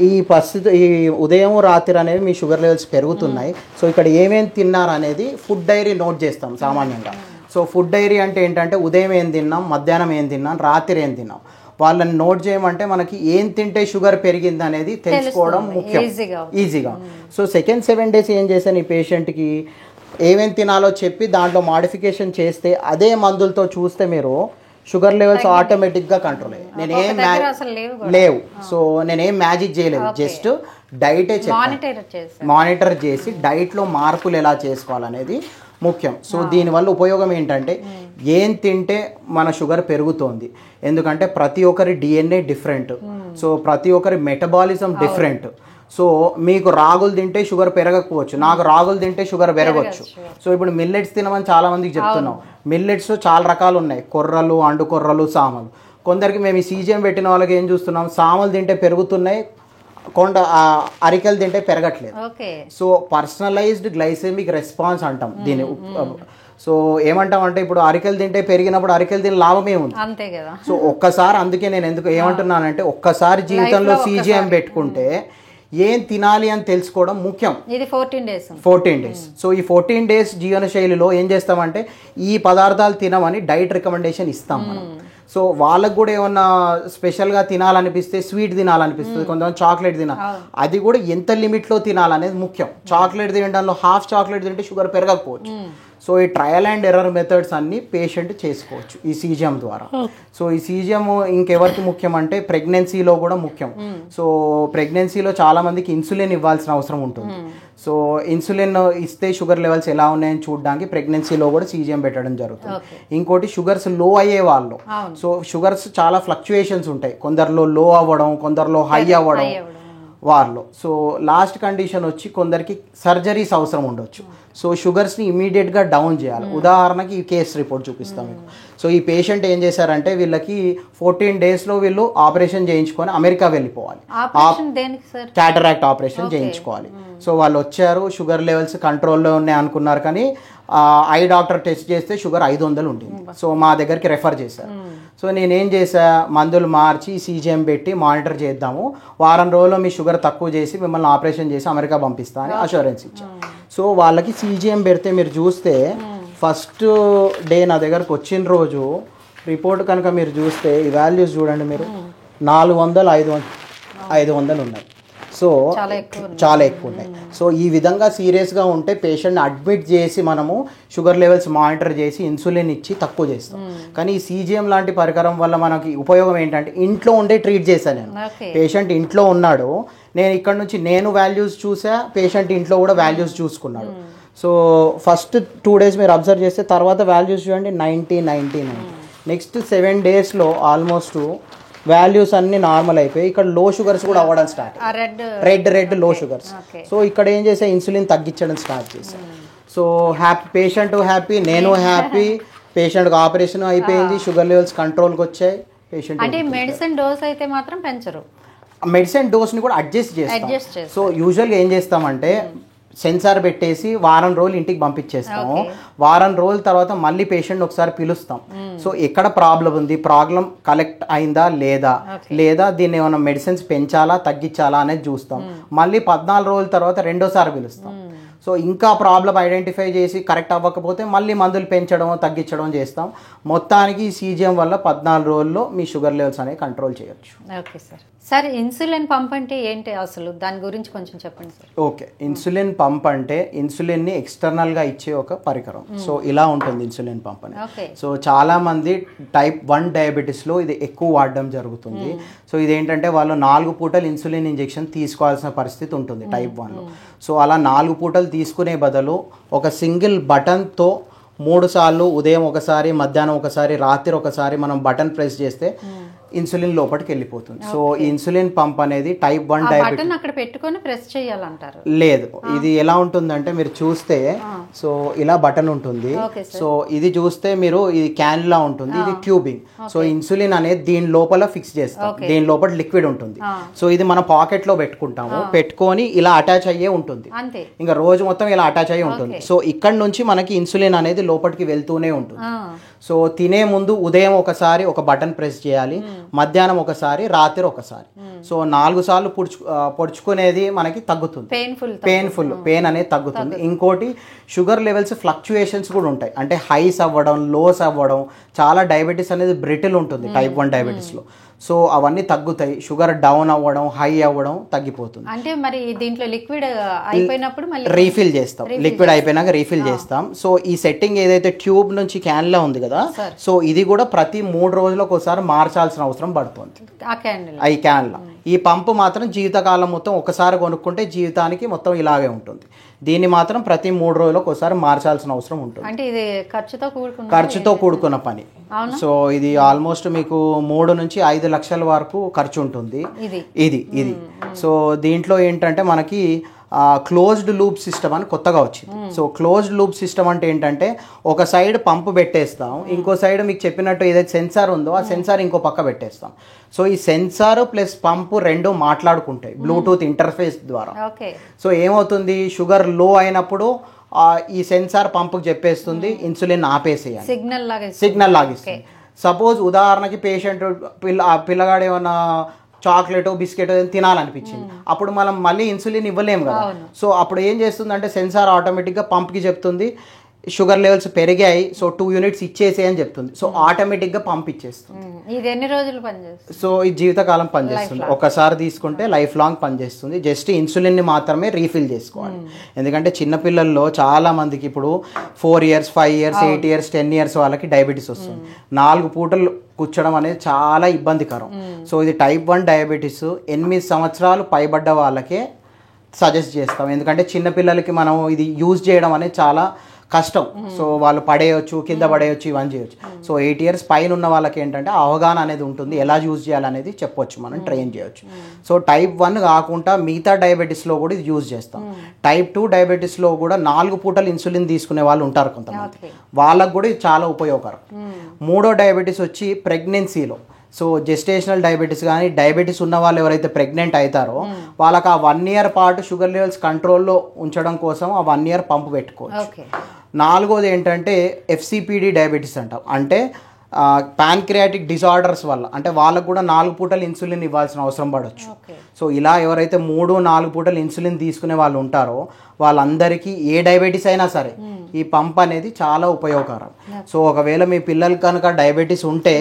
ఈ పరిస్థితి, ఈ ఉదయం రాత్రి అనేవి మీ షుగర్ లెవెల్స్ పెరుగుతున్నాయి. సో ఇక్కడ ఏమేమి తిన్నారు అనేది ఫుడ్ డైరీ నోట్ చేస్తాం సామాన్యంగా. సో ఫుడ్ డైరీ అంటే ఏంటంటే ఉదయం ఏం తిన్నాం, మధ్యాహ్నం ఏం తిన్నాం, రాత్రి ఏం తిన్నాం, వాళ్ళని నోట్ చేయమంటే మనకి ఏం తింటే షుగర్ పెరిగింది అనేది తెలుసుకోవడం ముఖ్యం, ఈజీగా. సో సెకండ్ 7 days ఏం చేశాను, ఈ పేషెంట్కి ఏమేమి తినాలో చెప్పి దాంట్లో మాడిఫికేషన్ చేస్తే అదే మందులతో చూస్తే మీరు షుగర్ లెవెల్స్ ఆటోమేటిక్గా కంట్రోల్ అయ్యాయి. నేనేం లేవు. సో నేనేం మ్యాజిక్ చేయలేదు, జస్ట్ డైటే మానిటర్ చేసి డైట్లో మార్పులు ఎలా చేసుకోవాలనేది ముఖ్యం. సో దీనివల్ల ఉపయోగం ఏంటంటే ఏం తింటే మన షుగర్ పెరుగుతోంది, ఎందుకంటే ప్రతి ఒక్కరి డిఎన్ఏ డిఫరెంట్. సో ప్రతి ఒక్కరి మెటబాలిజం డిఫరెంట్. సో మీకు రాగులు తింటే షుగర్ పెరగకపోవచ్చు, నాకు రాగులు తింటే షుగర్ పెరగవచ్చు. సో ఇప్పుడు మిల్లెట్స్ తినమని చాలా మందికి చెప్తున్నాం. మిల్లెట్స్ చాలా రకాలు ఉన్నాయి, కొర్రలు, అండు కొర్రలు, సామలు. కొందరికి మేము ఈ సీజీఎం పెట్టిన వాళ్ళకి ఏం చూస్తున్నాం, సామలు తింటే పెరుగుతున్నాయి, అరికెలు తింటే పెరగట్లేదు. సో పర్సనలైజ్డ్ గ్లైసెమిక్ రెస్పాన్స్ అంటాం దీన్ని. సో ఏమంటాం అంటే ఇప్పుడు అరికెలు తింటే పెరిగినప్పుడు అరికెలు తిని లాభమే ఉంది అంతే కదా. సో ఒక్కసారి, అందుకే నేను ఎందుకు ఏమంటున్నానంటే ఒక్కసారి జీవితంలో సీజీఎం పెట్టుకుంటే ఏం తినాలి అని తెలుసుకోవడం ముఖ్యం. ఇది 14 days. సో ఈ 14 days జీవన శైలిలో ఏం చేస్తామంటే ఈ పదార్థాలు తినమని డైట్ రికమెండేషన్ ఇస్తాం మనం. సో వాళ్ళకు కూడా ఏమన్నా స్పెషల్గా తినాలనిపిస్తే స్వీట్ తినాలనిపిస్తుంది, కొంతమంది చాక్లెట్ తినాలి, అది కూడా ఎంత లిమిట్లో తినాలనేది ముఖ్యం. చాక్లెట్ తినడంలో హాఫ్ చాక్లెట్ తింటే షుగర్ పెరగకపోవచ్చు. సో ఈ ట్రయల్ అండ్ ఎర్రర్ మెథడ్స్ అన్ని పేషెంట్ చేసుకోవచ్చు ఈ సీజీఎం ద్వారా. సో ఈ సీజీఎం ఇంకెవరికి ముఖ్యం అంటే ప్రెగ్నెన్సీలో కూడా ముఖ్యం. సో ప్రెగ్నెన్సీలో చాలా మందికి ఇన్సులిన్ ఇవ్వాల్సిన అవసరం ఉంటుంది. సో ఇన్సులిన్ ఇస్తే షుగర్ లెవెల్స్ ఎలా ఉన్నాయని చూడడానికి ప్రెగ్నెన్సీలో కూడా సీజీఎం పెట్టడం జరుగుతుంది. ఇంకోటి షుగర్స్ లో అయ్యే వాళ్ళు, సో షుగర్స్ చాలా ఫ్లక్చుయేషన్స్ ఉంటాయి, కొందరిలో లో అవ్వడం, కొందరిలో హై అవ్వడం. వారిలో. సో లాస్ట్ కండిషన్ వచ్చి కొందరికి సర్జరీస్ అవసరం ఉండొచ్చు. సో షుగర్స్ని ఇమీడియట్గా డౌన్ చేయాలి. ఉదాహరణకి ఈ కేస్ రిపోర్ట్ చూపిస్తాం మీకు. సో ఈ పేషెంట్ ఏం చేశారంటే వీళ్ళకి 14 డేస్లో వీళ్ళు ఆపరేషన్ చేయించుకొని అమెరికా వెళ్ళిపోవాలి. క్యాటరాక్ట్ ఆపరేషన్ చేయించుకోవాలి. సో వాళ్ళు వచ్చారు, షుగర్ లెవెల్స్ కంట్రోల్లో ఉన్నాయి అనుకున్నారు, కానీ ఐ డాక్టర్ టెస్ట్ చేస్తే షుగర్ 500 ఉండింది. సో మా దగ్గరికి రెఫర్ చేశారు. సో నేనేం చేసా, మందులు మార్చి CGM పెట్టి మానిటర్ చేద్దాము, వారం రోజుల్లో మీ షుగర్ తక్కువ చేసి మిమ్మల్ని ఆపరేషన్ చేసి అమెరికా పంపిస్తా అని అష్యూరెన్స్ ఇచ్చాను. సో వాళ్ళకి CGM పెడితే మీరు చూస్తే ఫస్ట్ డే నా దగ్గరకు వచ్చిన రోజు రిపోర్ట్ కనుక మీరు చూస్తే ఈ వాల్యూస్ చూడండి మీరు, 400, 500 ఉన్నాయి. సో చాలా ఎక్కువ ఉన్నాయి. సో ఈ విధంగా సీరియస్గా ఉంటే పేషెంట్ని అడ్మిట్ చేసి మనము షుగర్ లెవెల్స్ మానిటర్ చేసి ఇన్సులిన్ ఇచ్చి తక్కువ చేస్తాం. కానీ ఈ CGM లాంటి పరికరం వల్ల మనకి ఉపయోగం ఏంటంటే ఇంట్లో ఉండే ట్రీట్ చేశాను నేను. పేషెంట్ ఇంట్లో ఉన్నాడు, నేను ఇక్కడ నుంచి నేను వాల్యూస్ చూసా, పేషెంట్ ఇంట్లో కూడా వాల్యూస్ చూసుకున్నాడు. సో ఫస్ట్ 2 days మీరు అబ్జర్వ్ చేస్తే తర్వాత వాల్యూస్ చూడండి 90. నెక్స్ట్ 7 daysలో ఆల్మోస్ట్ వాల్యూస్ అన్ని నార్మల్ అయిపోయి ఇక్కడ లో షుగర్స్ కూడా అవ్వడం స్టార్ట్, రెడ్ లో షుగర్స్. సో ఇక్కడ ఏం చేసా, ఇన్సులిన్ తగ్గించడం స్టార్ట్ చేశాను. సో పేషెంట్ హ్యాపీ, నేను హ్యాపీ, పేషెంట్కి ఆపరేషన్ అయిపోయింది, షుగర్ లెవెల్స్ కంట్రోల్కి వచ్చాయి. పేషెంట్ అంటే మెడిసిన్ డోస్ అయితే మాత్రం పెంచరు, మెడిసిన్ డోస్ని కూడా అడ్జస్ట్ చేస్తాం. సో యూజువల్గా ఏం చేస్తామంటే సెన్సార్ పెట్టేసి వారం రోజులు ఇంటికి పంపించేస్తాము. వారం రోజుల తర్వాత మళ్ళీ పేషెంట్ ఒకసారి పిలుస్తాం. సో ఎక్కడ ప్రాబ్లం ఉంది, ప్రాబ్లం కలెక్ట్ అయిందా లేదా దీన్ని ఏమైనా మెడిసిన్స్ పెంచాలా తగ్గించాలా అనేది చూస్తాం. మళ్ళీ 14 రోజుల తర్వాత రెండోసారి పిలుస్తాం. సో ఇంకా ప్రాబ్లం ఐడెంటిఫై చేసి కరెక్ట్ అవ్వకపోతే మళ్ళీ మందులు పెంచడం తగ్గించడం చేస్తాం. మొత్తానికి ఈ CGM వల్ల 14 రోజుల్లో మీ షుగర్ లెవెల్స్ అనేవి కంట్రోల్ చేయొచ్చు. ఓకే సార్, ఇన్సులిన్ పంప్ అంటే ఏంటి అసలు, దాని గురించి కొంచెం చెప్పండి సార్. ఓకే, ఇన్సులిన్ పంప్ అంటే ఇన్సులిన్ని ఎక్స్టర్నల్గా ఇచ్చే ఒక పరికరం. సో ఇలా ఉంటుంది ఇన్సులిన్ పంప్ అని. సో చాలామంది టైప్ 1 డయాబెటీస్లో ఇది ఎక్కువ వాడడం జరుగుతుంది. సో ఇదేంటంటే వాళ్ళు 4 పూటలు ఇన్సులిన్ ఇంజెక్షన్ తీసుకోవాల్సిన పరిస్థితి ఉంటుంది టైప్ 1లో. సో అలా 4 పూటలు తీసుకునే బదులు ఒక సింగిల్ బటన్తో 3 సార్లు, ఉదయం ఒకసారి, మధ్యాహ్నం ఒకసారి, రాత్రి ఒకసారి మనం బటన్ ప్రెస్ చేస్తే ఇన్సులిన్ లోపలికి వెళ్ళిపోతుంది. సో ఈ ఇన్సులిన్ పంప్ అనేది టైప్ 1 డయాబెటిస్ అక్కడ పెట్టుకొని ప్రెస్ చేయాలంటారు. లేదు, ఇది ఎలా ఉంటుందంటే మీరు చూస్తే సో ఇలా బటన్ ఉంటుంది. సో ఇది చూస్తే మీరు ఇది క్యాన్లా ఉంటుంది, ఇది ట్యూబింగ్. సో ఇన్సులిన్ అనేది దీని లోపల ఫిక్స్ చేస్తాం, దీని లోపల లిక్విడ్ ఉంటుంది. సో ఇది మన పాకెట్ లో పెట్టుకుంటాము, పెట్టుకొని ఇలా అటాచ్ అయ్యే ఉంటుంది, ఇంకా రోజు మొత్తం ఇలా అటాచ్ అయ్యి ఉంటుంది. సో ఇక్కడ నుంచి మనకి ఇన్సులిన్ అనేది లోపలికి వెళ్తూనే ఉంటుంది. సో తినే ముందు ఉదయం ఒకసారి ఒక బటన్ ప్రెస్ చేయాలి, మధ్యాహ్నం ఒకసారి, రాత్రి ఒకసారి. సో 4 సార్లు పొడుచుకునేది మనకి తగ్గుతుంది, పెయిన్ అనేది తగ్గుతుంది. ఇంకోటి షుగర్ లెవెల్స్ ఫ్లక్చుయేషన్స్ కూడా ఉంటాయి, అంటే హైస్ అవ్వడం, లోస్ అవ్వడం. చాలా డయాబెటీస్ అనేది బ్రిటిల్ ఉంటుంది టైప్ 1 డయాబెటీస్లో. సో అవన్నీ తగ్గుతాయి, షుగర్ డౌన్ అవ్వడం, హై అవ్వడం తగ్గిపోతుంది. అంటే మరి దీంట్లో లిక్విడ్ అయిపోయినప్పుడు మళ్ళీ రీఫిల్ చేస్తాం, లిక్విడ్ అయిపోయినాక రీఫిల్ చేస్తాం. సో ఈ సెట్టింగ్ ఏదైతే ట్యూబ్ నుంచి క్యాన్లో ఉంది కదా, సో ఇది కూడా ప్రతి 3 రోజులకు ఒకసారి మార్చాల్సిన అవసరం పడుతుంది ఈ క్యాన్లో. ఈ పంపు మాత్రం జీవితకాలం మొత్తం ఒకసారి కొనుక్కుంటే జీవితానికి మొత్తం ఇలాగే ఉంటుంది. దీన్ని మాత్రం ప్రతి 3 రోజులకు ఒకసారి మార్చాల్సిన అవసరం ఉంటుంది. అంటే ఇది ఖర్చుతో కూడుకున్న పని. సో ఇది ఆల్మోస్ట్ మీకు 3 నుంచి 5 లక్షల వరకు ఖర్చు ఉంటుంది ఇది. సో దీంట్లో ఏంటంటే మనకి క్లోజ్డ్ లూప్ సిస్టమ్ అని కొత్తగా వచ్చింది. సో క్లోజ్డ్ లూప్ సిస్టమ్ అంటే ఏంటంటే ఒక సైడ్ పంపు పెట్టేస్తాం, ఇంకో సైడ్ మీకు చెప్పినట్టు ఏదైతే సెన్సార్ ఉందో ఆ సెన్సార్ ఇంకో పక్క పెట్టేస్తాం. సో ఈ సెన్సార్ ప్లస్ పంపు రెండు మాట్లాడుకుంటాయి బ్లూటూత్ ఇంటర్ఫేస్ ద్వారా. సో ఏమవుతుంది, షుగర్ లో అయినప్పుడు ఈ సెన్సార్ పంపుకి చెప్పేస్తుంది ఇన్సులిన్ ఆపేసేయాలి, సిగ్నల్ లాగిస్తుంది. సపోజ్ ఉదాహరణకి పేషెంట్ పిల్లగాడు ఏమన్నా చాక్లెట్ బిస్కెట్ తినాలనిపించింది, అప్పుడు మనం మళ్ళీ ఇన్సులిన్ ఇవ్వలేము కదా. సో అప్పుడు ఏం చేస్తుందంటే సెన్సార్ ఆటోమేటిక్గా పంప్కి చెప్తుంది షుగర్ లెవెల్స్ పెరిగాయి, సో 2 యూనిట్స్ ఇచ్చేసే అని చెప్తుంది. సో ఆటోమేటిక్గా పంప్ ఇచ్చేస్తుంది. ఇది ఎన్ని రోజులు పనిచేస్తుంది? సో ఈ జీవితకాలం పనిచేస్తుంది, ఒకసారి తీసుకుంటే లైఫ్ లాంగ్ పనిచేస్తుంది. జస్ట్ ఇన్సులిన్ని మాత్రమే రీఫిల్ చేసుకోవాలి. ఎందుకంటే చిన్నపిల్లల్లో చాలా మందికి ఇప్పుడు 4 years 5 years 8 years 10 years వాళ్ళకి డయాబెటీస్ వస్తుంది. 4 పూటలు కూర్చోడం అనేది చాలా ఇబ్బందికరం. సో ఇది టైప్ 1 డయాబెటీస్ 8 సంవత్సరాలు పైబడ్డ వాళ్ళకే సజెస్ట్ చేస్తాం. ఎందుకంటే చిన్నపిల్లలకి మనం ఇది యూజ్ చేయడం అనేది చాలా కష్టం. సో వాళ్ళు పడేయచ్చు, కింద పడేయచ్చు, ఇవన్నీ చేయొచ్చు. సో 8 years పైన ఉన్న వాళ్ళకి ఏంటంటే అవగాహన అనేది ఉంటుంది, ఎలా యూజ్ చేయాలనేది చెప్పొచ్చు, మనం ట్రైన్ చేయొచ్చు. సో టైప్ 1 కాకుండా మిగతా డయాబెటీస్లో కూడా ఇది యూజ్ చేస్తాం. టైప్ 2 డయాబెటీస్లో కూడా 4 పూటలు ఇన్సులిన్ తీసుకునే వాళ్ళు ఉంటారు కొంతమంది, వాళ్ళకు కూడా ఇది చాలా ఉపయోగకరం. మూడో డయాబెటీస్ వచ్చి ప్రెగ్నెన్సీలో. సో జెస్టేషనల్ డయాబెటీస్ కానీ డయాబెటీస్ ఉన్న వాళ్ళు ఎవరైతే ప్రెగ్నెంట్ అవుతారో వాళ్ళకి ఆ 1 year పాటు షుగర్ లెవెల్స్ కంట్రోల్లో ఉంచడం కోసం ఆ 1 year పంపు పెట్టుకోవచ్చు. నాలుగోది ఏంటంటే FCPD డయాబెటీస్ అంటాం, అంటే ప్యాన్క్రియాటిక్ డిజార్డర్స్ వల్ల, అంటే వాళ్ళకు కూడా 4 పూటలు ఇన్సులిన్ ఇవ్వాల్సిన అవసరం పడవచ్చు. సో ఇలా ఎవరైతే 3-4 పూటలు ఇన్సులిన్ తీసుకునే వాళ్ళు ఉంటారో వాళ్ళందరికీ ఏ డయాబెటీస్ అయినా సరే ఈ పంప్ అనేది చాలా ఉపయోగకరం. సో ఒకవేళ మీ పిల్లలు కనుక డయాబెటీస్ ఉంటే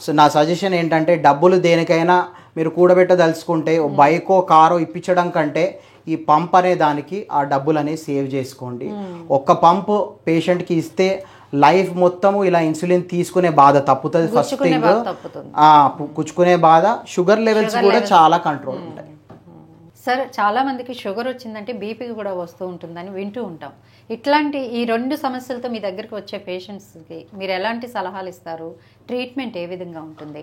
సో నా సజెషన్ ఏంటంటే డబ్బులు దేనికైనా మీరు కూడబెట్టదలుచుకుంటే బైకో కారో ఇప్పించడం కంటే ఈ పంప్ అనే దానికి ఆ డబ్బులు అనేది సేవ్ చేసుకోండి. ఒక్క పంపు పేషెంట్కి ఇస్తే లైఫ్ మొత్తము ఇలా ఇన్సులిన్ తీసుకునే బాధ తప్పుతుంది. ఫస్ట్ థింగ్ కుచ్చుకునే బాధ, షుగర్ లెవెల్స్ కూడా చాలా కంట్రోల్ ఉంటాయి. సార్ చాలా మందికి షుగర్ వచ్చిందంటే బీపీ కూడా వస్తూ ఉంటుందని వింటూ ఉంటాం. ఇట్లాంటి ఈ 2 సమస్యలతో మీ దగ్గరికి వచ్చే పేషెంట్స్కి మీరు ఎలాంటి సలహాలు ఇస్తారు? ట్రీట్మెంట్ ఏ విధంగా ఉంటుంది?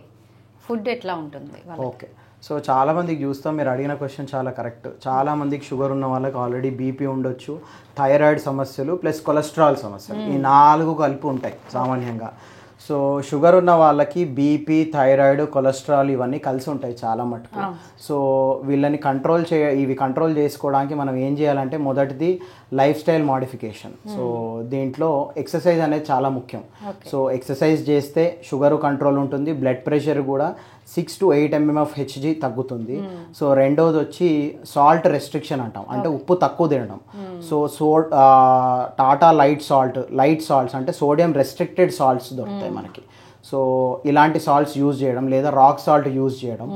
ఫుడ్ ఎట్లా ఉంటుంది? ఓకే, సో చాలామందికి చూస్తాం, మీరు అడిగిన క్వశ్చన్ చాలా కరెక్ట్. చాలామందికి షుగర్ ఉన్న వాళ్ళకి ఆల్రెడీ బీపీ ఉండొచ్చు, థైరాయిడ్ సమస్యలు ప్లస్ కొలెస్ట్రాల్ సమస్యలు, ఈ 4 కలిపి ఉంటాయి సామాన్యంగా. సో షుగర్ ఉన్న వాళ్ళకి బీపీ, థైరాయిడ్, కొలెస్ట్రాల్ ఇవన్నీ కలిసి ఉంటాయి చాలా మటుకు. సో వీళ్ళని ఇవి కంట్రోల్ చేసుకోవడానికి మనం ఏం చేయాలంటే మొదటిది లైఫ్ స్టైల్ మాడిఫికేషన్. సో దీంట్లో ఎక్సర్సైజ్ అనేది చాలా ముఖ్యం. సో ఎక్సర్సైజ్ చేస్తే షుగర్ కంట్రోల్ ఉంటుంది, బ్లడ్ ప్రెషర్ కూడా 6 to 8 mm of Hg తగ్గుతుంది. సో రెండోది వచ్చి సాల్ట్ రెస్ట్రిక్షన్ అంటాం, అంటే ఉప్పు తక్కువ తినడం. సో టాటా లైట్ సాల్ట్స్ అంటే సోడియం రెస్ట్రిక్టెడ్ సాల్ట్స్ దొరుకుతాయి మనకి. సో ఇలాంటి సాల్ట్స్ యూజ్ చేయడం, లేదా రాక్ సాల్ట్ యూజ్ చేయడం.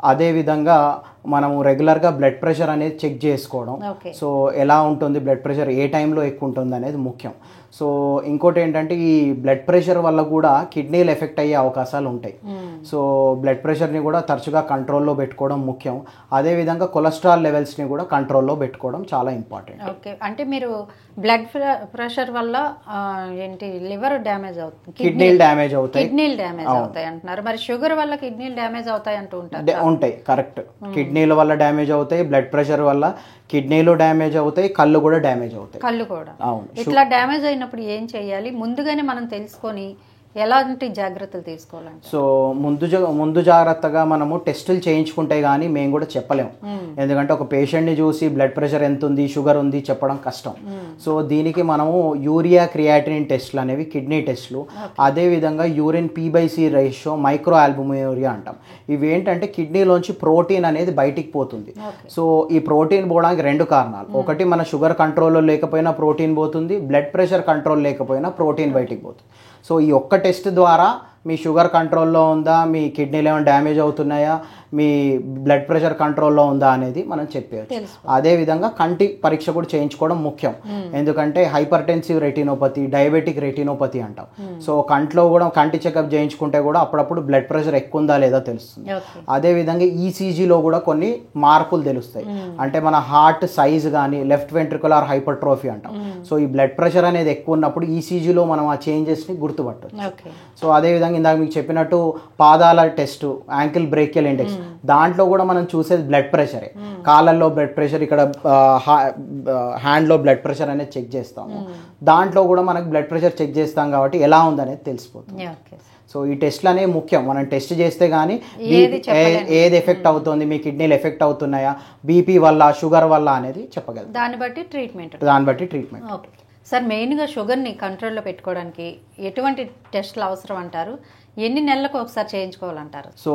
అదేవిధంగా మనము రెగ్యులర్గా బ్లడ్ ప్రెషర్ అనేది చెక్ చేసుకోవడం. సో ఎలా ఉంటుంది బ్లడ్ ప్రెషర్, ఏ టైంలో ఎక్కువ ఉంటుంది అనేది ముఖ్యం. సో ఇంకోటి ఏంటంటే ఈ బ్లడ్ ప్రెషర్ వల్ల కూడా కిడ్నీలు ఎఫెక్ట్ అయ్యే అవకాశాలు ఉంటాయి. సో బ్లడ్ ప్రెషర్ని కూడా తరచుగా కంట్రోల్లో పెట్టుకోవడం ముఖ్యం. అదేవిధంగా కొలెస్ట్రాల్ లెవెల్స్ని కూడా కంట్రోల్లో పెట్టుకోవడం చాలా ఇంపార్టెంట్. ఓకే, అంటే మీరు బ్లడ్ ప్రెషర్ వల్ల ఏంటి లివర్ డ్యామేజ్ అవుతుంది, కిడ్నీలు డ్యామేజ్ అవుతాయి అంటున్నారు. మరి షుగర్ వల్ల కిడ్నీలు డ్యామేజ్ అవుతాయి అంటూ ఉంటాయి. కరెక్ట్, కిడ్నీల వల్ల డ్యామేజ్ అవుతాయి, బ్లడ్ ప్రెషర్ వల్ల కిడ్నీలు డ్యామేజ్ అవుతాయి, కళ్ళు కూడా డ్యామేజ్ అవుతాయి. కళ్ళు కూడా. ఇట్లా డ్యామేజ్ అయినప్పుడు ఏం చేయాలి? ముందుగానే మనం తెలుసుకొని ఎలాంటి జాగ్రత్తలు తీసుకోవాలంటే? సో ముందు జాగ్రత్తగా మనము టెస్టులు చేయించుకుంటే కానీ మేము కూడా చెప్పలేము. ఎందుకంటే ఒక పేషెంట్ని చూసి బ్లడ్ ప్రెషర్ ఎంత ఉంది, షుగర్ ఉంది చెప్పడం కష్టం. సో దీనికి మనము యూరియా క్రియాటినిన్ టెస్టులు అనేవి కిడ్నీ టెస్టులు, అదేవిధంగా యూరిన్ P/C రేషియో, మైక్రో ఆల్బుమియూరియా అంటాం. ఇవి ఏంటంటే కిడ్నీలోంచి ప్రోటీన్ అనేది బయటికి పోతుంది. సో ఈ ప్రోటీన్ పోవడానికి 2 కారణాలు. ఒకటి మన షుగర్ కంట్రోల్లో లేకపోయినా ప్రోటీన్ పోతుంది, బ్లడ్ ప్రెషర్ కంట్రోల్ లేకపోయినా ప్రోటీన్ బయటికి పోతుంది. సో ఈ ఒక్క టెస్ట్ ద్వారా మీ షుగర్ కంట్రోల్లో ఉందా, మీ కిడ్నీలు ఏమైనా డ్యామేజ్ అవుతున్నాయా, మీ బ్లడ్ ప్రెషర్ కంట్రోల్లో ఉందా అనేది మనం చెప్పవచ్చు. అదేవిధంగా కంటి పరీక్ష కూడా చేయించుకోవడం ముఖ్యం. ఎందుకంటే హైపర్టెన్సివ్ రెటినోపతి, డయాబెటిక్ రెటినోపతి అంటాం. సో కంట్లో కూడా కంటి చెకప్ చేయించుకుంటే కూడా అప్పుడప్పుడు బ్లడ్ ప్రెషర్ ఎక్కువ ఉందా లేదా తెలుస్తుంది. అదేవిధంగా ఈసీజీలో కూడా కొన్ని మార్పులు తెలుస్తాయి. అంటే మన హార్ట్ సైజ్ కానీ లెఫ్ట్ వెంట్రికులర్ హైపర్ట్రోఫీ అంటాం. సో ఈ బ్లడ్ ప్రెషర్ అనేది ఎక్కువ ఉన్నప్పుడు ఈసీజీలో మనం ఆ చేంజెస్ని గుర్తుపట్టవచ్చు. సో అదేవిధంగా ఇందాక మీకు చెప్పినట్టు పాదాల టెస్ట్, యాంకిల్ బ్రేకియల్ ఇండెక్స్, దాంట్లో కూడా మనం చూసేది బ్లడ్ ప్రెషరే. కాళ్ళల్లో బ్లడ్ ప్రెషర్, ఇక్కడ హ్యాండ్లో బ్లడ్ ప్రెషర్ అనేది చెక్ చేస్తాము. దాంట్లో కూడా మనకు బ్లడ్ ప్రెషర్ చెక్ చేస్తాం కాబట్టి ఎలా ఉందనేది తెలిసిపోతుంది. సో ఈ టెస్ట్లు అనేవి ముఖ్యం. మనం టెస్ట్ చేస్తే కానీ ఏది ఎఫెక్ట్ అవుతుంది, మీ కిడ్నీలు ఎఫెక్ట్ అవుతున్నాయా, బీపీ వల్ల, షుగర్ వల్ల అనేది చెప్పగలం. దాన్ని బట్టి ట్రీట్మెంట్. సార్, మెయిన్గా షుగర్ని కంట్రోల్లో పెట్టుకోవడానికి ఎటువంటి టెస్టులు అవసరం అంటారు? ఎన్ని నెలలకు ఒకసారి చేయించుకోవాలంటారు? సో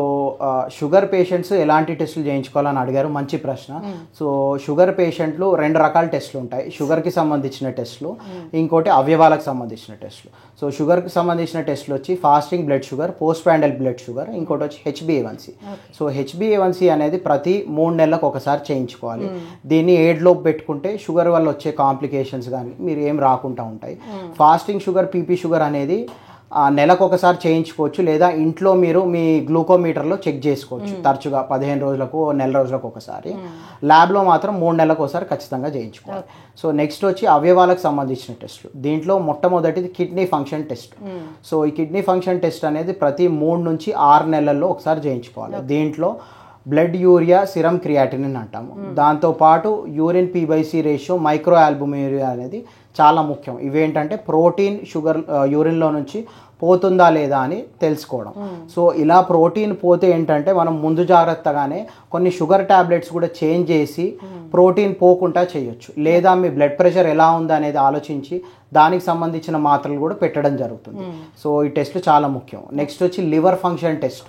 షుగర్ పేషెంట్స్ ఎలాంటి టెస్టులు చేయించుకోవాలని అడిగారు, మంచి ప్రశ్న. సో షుగర్ పేషెంట్లు 2 రకాల టెస్టులు ఉంటాయి. షుగర్కి సంబంధించిన టెస్టులు, ఇంకోటి అవయవాలకు సంబంధించిన టెస్టులు. సో షుగర్కి సంబంధించిన టెస్టులు వచ్చి fasting blood sugar, post prandial blood sugar, ఇంకోటి వచ్చి HbA1c. సో HbA1c అనేది ప్రతి 3 నెలలకు ఒకసారి చేయించుకోవాలి. దీన్ని 7 పెట్టుకుంటే షుగర్ వల్ల వచ్చే కాంప్లికేషన్స్ కానీ మీరు ఏం రాకుండా ఉంటాయి. ఫాస్టింగ్ షుగర్, పీపీ షుగర్ అనేది నెలకు ఒకసారి చేయించుకోవచ్చు, లేదా ఇంట్లో మీరు మీ గ్లూకోమీటర్లో చెక్ చేసుకోవచ్చు తరచుగా 15 రోజులకు నెల రోజులకు ఒకసారి. ల్యాబ్లో మాత్రం 3 నెలలకు ఒకసారి ఖచ్చితంగా చేయించుకోవాలి. సో నెక్స్ట్ వచ్చి అవయవాలకు సంబంధించిన టెస్టులు. దీంట్లో మొట్టమొదటిది కిడ్నీ ఫంక్షన్ టెస్ట్. సో ఈ కిడ్నీ ఫంక్షన్ టెస్ట్ అనేది ప్రతి 3 నుంచి 6 నెలల్లో ఒకసారి చేయించుకోవాలి. దీంట్లో బ్లడ్ యూరియా, సిరం క్రియాటినిన్ అంటాము. దాంతోపాటు యూరిన్ పి/సి రేషియో, మైక్రో ఆల్బుమినురియా అనేది చాలా ముఖ్యం. ఇవేంటంటే ప్రోటీన్ షుగర్ యూరిన్లో నుంచి పోతుందా లేదా అని తెలుసుకోవడం. సో ఇలా ప్రోటీన్ పోతే ఏంటంటే మనం ముందు జాగ్రత్తగానే కొన్ని షుగర్ ట్యాబ్లెట్స్ కూడా చేంజ్ చేసి ప్రోటీన్ పోకుండా చేయొచ్చు, లేదా మీ బ్లడ్ ప్రెషర్ ఎలా ఉంది అనేది ఆలోచించి దానికి సంబంధించిన మాత్రలు కూడా పెట్టడం జరుగుతుంది. సో ఈ టెస్ట్లు చాలా ముఖ్యం. నెక్స్ట్ వచ్చి లివర్ ఫంక్షన్ టెస్ట్.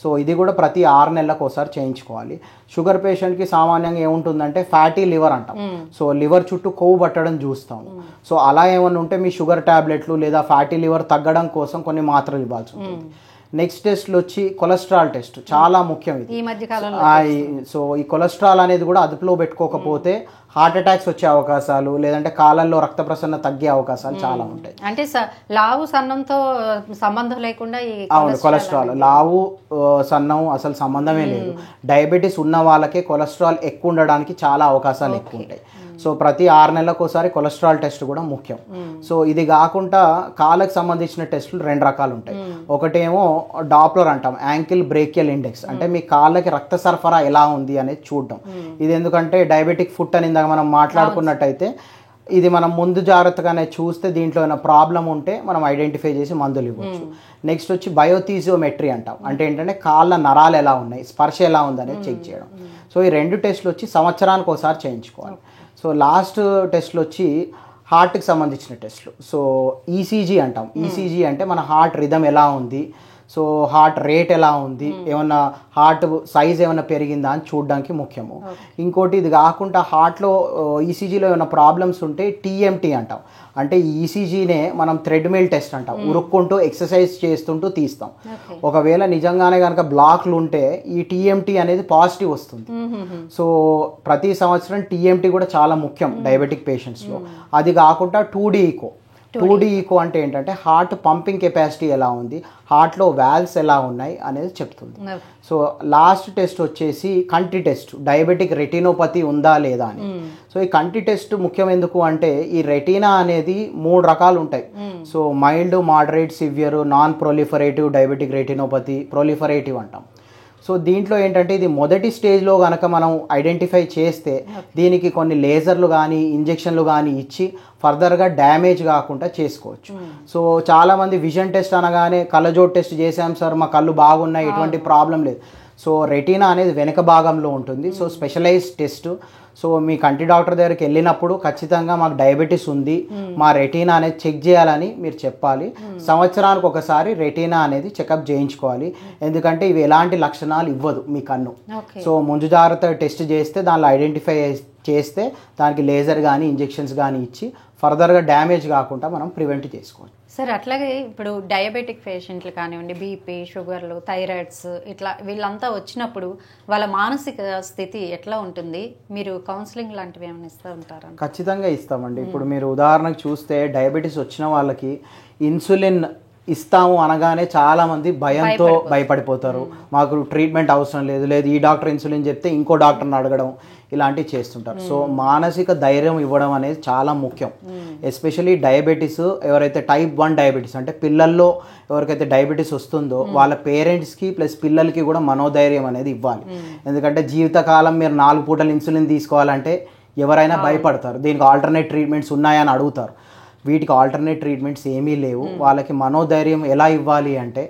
సో ఇది కూడా ప్రతి 6 నెలలకు ఒకసారి చేయించుకోవాలి. షుగర్ పేషెంట్కి సామాన్యంగా ఏముంటుందంటే ఫ్యాటీ లివర్ అంటాం. సో లివర్ చుట్టూ కొవ్వు పట్టడం చూస్తాము. సో అలా ఏమన్నా ఉంటే మీ షుగర్ ట్యాబ్లెట్లు లేదా ఫ్యాటీ లివర్ తగ్గడం కోసం కొన్ని మాత్రలు ఇవ్వాల్సి ఉంటుంది. నెక్స్ట్ టెస్ట్లు వచ్చి కొలెస్ట్రాల్ టెస్ట్, చాలా ముఖ్యం ఇది ఈ మధ్య కాలంలో. సో ఈ కొలెస్ట్రాల్ అనేది కూడా అదుపులో పెట్టుకోకపోతే హార్ట్ అటాక్స్ వచ్చే అవకాశాలు, లేదంటే కాలంలో రక్త ప్రసరణ తగ్గే అవకాశాలు చాలా ఉంటాయి. అంటే లావు సన్నంతో సంబంధం లేకుండా ఈ అవును, కొలెస్ట్రాల్ లావు సన్నం అసలు సంబంధమే లేదు. డయాబెటీస్ ఉన్న వాళ్ళకే కొలెస్ట్రాల్ ఎక్కువ ఉండడానికి చాలా అవకాశాలు ఎక్కువ ఉంటాయి. సో ప్రతి 6 నెలలకు ఒకసారి కొలెస్ట్రాల్ టెస్ట్ కూడా ముఖ్యం. సో ఇది కాకుండా కాళ్ళకి సంబంధించిన టెస్టులు 2 రకాలు ఉంటాయి. ఒకటేమో డాప్లర్ అంటాం, యాంకిల్ బ్రేకియల్ ఇండెక్స్, అంటే మీ కాళ్ళకి రక్త సరఫరా ఎలా ఉంది అనేది చూడడం. ఇది ఎందుకంటే డయాబెటిక్ ఫుట్ అని ఇందాక మనం మాట్లాడుకున్నట్టయితే ఇది మనం ముందు జాగ్రత్తగానే చూస్తే దీంట్లో ఏమైనా ప్రాబ్లం ఉంటే మనం ఐడెంటిఫై చేసి మందులు ఇవ్వచ్చు. నెక్స్ట్ వచ్చి బయోథీజియోమెట్రీ అంటాం, అంటే ఏంటంటే కాళ్ళ నరాలు ఎలా ఉన్నాయి, స్పర్శ ఎలా ఉంది అనేది చెక్ చేయడం. సో ఈ 2 టెస్టులు వచ్చి సంవత్సరానికి ఒకసారి చేయించుకోవాలి. సో లాస్ట్ టెస్ట్లు వచ్చి హార్ట్కి సంబంధించిన టెస్ట్లు. సో ఈసీజీ అంటాం. ఈసీజీ అంటే మన హార్ట్ రిథమ్ ఎలా ఉంది, సో హార్ట్ రేట్ ఎలా ఉంది, ఏమన్నా హార్ట్ సైజ్ ఏమైనా పెరిగిందా అని చూడడానికి ముఖ్యము. ఇంకోటి ఇది కాకుండా హార్ట్లో ఈసీజీలో ఏమైనా ప్రాబ్లమ్స్ ఉంటే టీఎంటీ అంటాం, అంటే ఈ ఈసీజీనే మనం థ్రెడ్మిల్ టెస్ట్ అంటాం, ఉరుక్కుంటూ ఎక్సర్సైజ్ చేస్తుంటూ తీస్తాం. ఒకవేళ నిజంగానే కనుక బ్లాక్లు ఉంటే ఈ టీఎంటీ అనేది పాజిటివ్ వస్తుంది. సో ప్రతి సంవత్సరం టీఎంటీ కూడా చాలా ముఖ్యం డయాబెటిక్ పేషెంట్స్లో. అది కాకుండా 2D ఈకో. 2D ఈకో అంటే ఏంటంటే హార్ట్ పంపింగ్ కెపాసిటీ ఎలా ఉంది, హార్ట్లో వాల్వ్స్ ఎలా ఉన్నాయి అనేది చెప్తుంది. సో లాస్ట్ టెస్ట్ వచ్చేసి కంటి టెస్ట్, డయాబెటిక్ రెటినోపతి ఉందా లేదా అని. సో ఈ కంటి టెస్ట్ ముఖ్యం ఎందుకు అంటే ఈ రెటీనా అనేది 3 రకాలు ఉంటాయి. So mild, moderate, severe, non proliferative diabetic retinopathy, proliferative అంటాం. సో దీంట్లో ఏంటంటే ఇది మొదటి స్టేజ్లో కనుక మనం ఐడెంటిఫై చేస్తే దీనికి కొన్ని లేజర్లు కానీ ఇంజెక్షన్లు కానీ ఇచ్చి ఫర్దర్గా డ్యామేజ్ కాకుండా చేసుకోవచ్చు. సో చాలామంది విజన్ టెస్ట్ అనగానే కళ్ళజోడు టెస్ట్ చేసాం సార్, మా కళ్ళు బాగున్నాయి, ఎటువంటి ప్రాబ్లం లేదు. సో రెటీనా అనేది వెనక భాగంలో ఉంటుంది. So specialised test. సో మీ కంటి డాక్టర్ దగ్గరికి వెళ్ళినప్పుడు ఖచ్చితంగా మాకు డయాబెటీస్ ఉంది, మా రెటీనా అనేది చెక్ చేయాలని మీరు చెప్పాలి. సంవత్సరానికి ఒకసారి రెటీనా అనేది చెకప్ చేయించుకోవాలి, ఎందుకంటే ఇవి ఎలాంటి లక్షణాలు ఇవ్వదు మీ కన్ను. సో ముందు జాగ్రత్త టెస్ట్ చేస్తే దానిలో ఐడెంటిఫై చేస్తే దానికి లేజర్ కానీ ఇంజెక్షన్స్ కానీ ఇచ్చి ఫర్దర్గా డ్యామేజ్ కాకుండా మనం ప్రివెంట్ చేసుకోవాలి. సార్ అట్లాగే ఇప్పుడు డయాబెటిక్ పేషెంట్లు కానివ్వండి, బీపీ, షుగర్లు, థైరాయిడ్స్ ఇట్లా వీళ్ళంతా వచ్చినప్పుడు వాళ్ళ మానసిక స్థితి ఎట్లా ఉంటుంది? మీరు కౌన్సిలింగ్ లాంటివి ఏమైనా ఇస్తూ ఉంటారా? ఖచ్చితంగా ఇస్తామండి. ఇప్పుడు మీరు ఉదాహరణకు చూస్తే డయాబెటీస్ వచ్చిన వాళ్ళకి ఇన్సులిన్ ఇస్తాము అనగానే చాలామంది భయంతో భయపడిపోతారు. మాకు ట్రీట్మెంట్ అవసరం లేదు, లేదు ఈ డాక్టర్ ఇన్సులిన్ చెప్తే ఇంకో డాక్టర్ని అడగడం ఇలాంటివి చేస్తుంటారు. సో మానసిక ధైర్యం ఇవ్వడం అనేది చాలా ముఖ్యం. ఎస్పెషలీ డయాబెటీస్ ఎవరైతే టైప్ 1 డయాబెటీస్ అంటే పిల్లల్లో ఎవరికైతే డయాబెటీస్ వస్తుందో వాళ్ళ పేరెంట్స్కి ప్లస్ పిల్లలకి కూడా మనోధైర్యం అనేది ఇవ్వాలి. ఎందుకంటే జీవితకాలం మీరు 4 పూటలు ఇన్సులిన్ తీసుకోవాలంటే ఎవరైనా భయపడతారు. దీనికి ఆల్టర్నేట్ ట్రీట్మెంట్స్ ఉన్నాయని అడుగుతారు. వీటికి ఆల్టర్నేట్ ట్రీట్మెంట్స్ ఏమీ లేవు. వాళ్ళకి మనోధైర్యం ఎలా ఇవ్వాలి అంటే